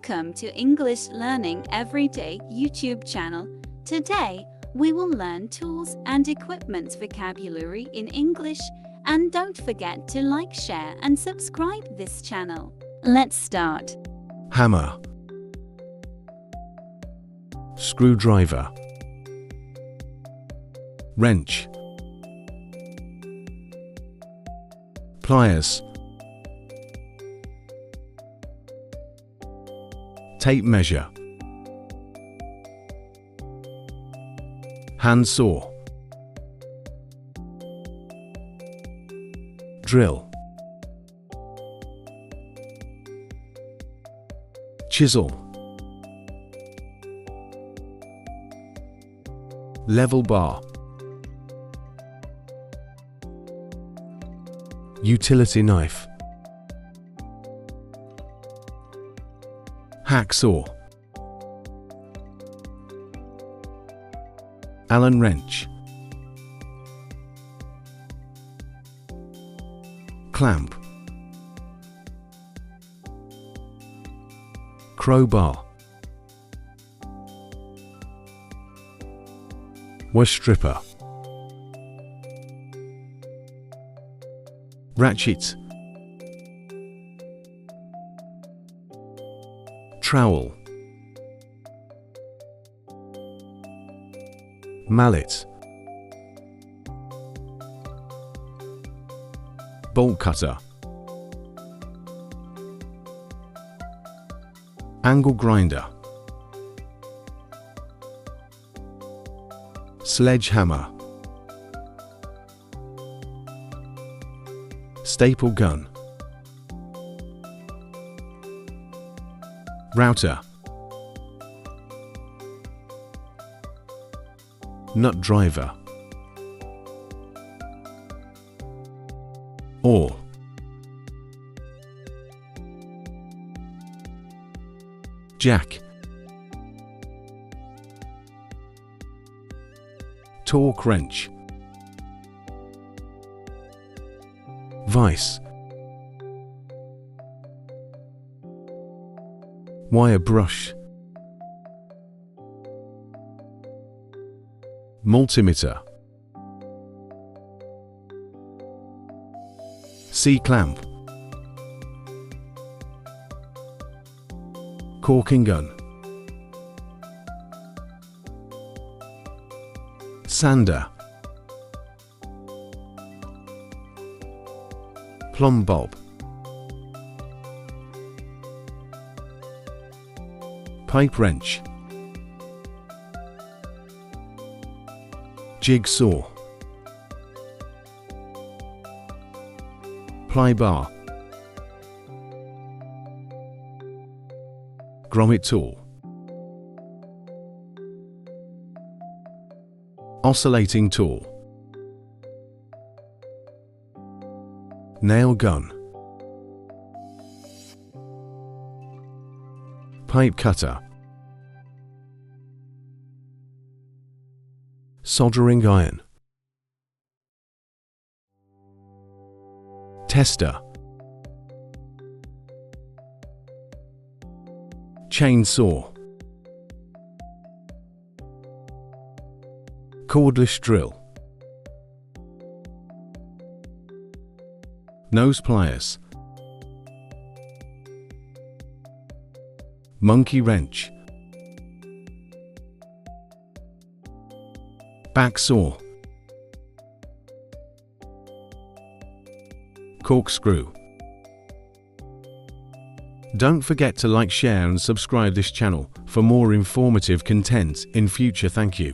Welcome to English Learning Everyday YouTube channel. Today, we will learn tools and equipment vocabulary in English, and don't forget to like, share and subscribe this channel. Let's start. Hammer, screwdriver, wrench, pliers, tape measure, handsaw, drill, chisel, level bar, utility knife, hacksaw, Allen wrench, clamp, crowbar, wire stripper, ratchet, trowel, mallet, bolt cutter, angle grinder, sledgehammer, staple gun, router, nut driver, awl, jack, torque wrench, vise, wire brush, multimeter, C-clamp, caulking gun, sander, plumb bob, pipe wrench, jigsaw, ply bar, grommet tool, oscillating tool, nail gun, pipe cutter, soldering iron, tester, chainsaw, cordless drill, nose pliers, monkey wrench, back saw, corkscrew. Don't forget to like, share and subscribe this channel for more informative content in future. Thank you.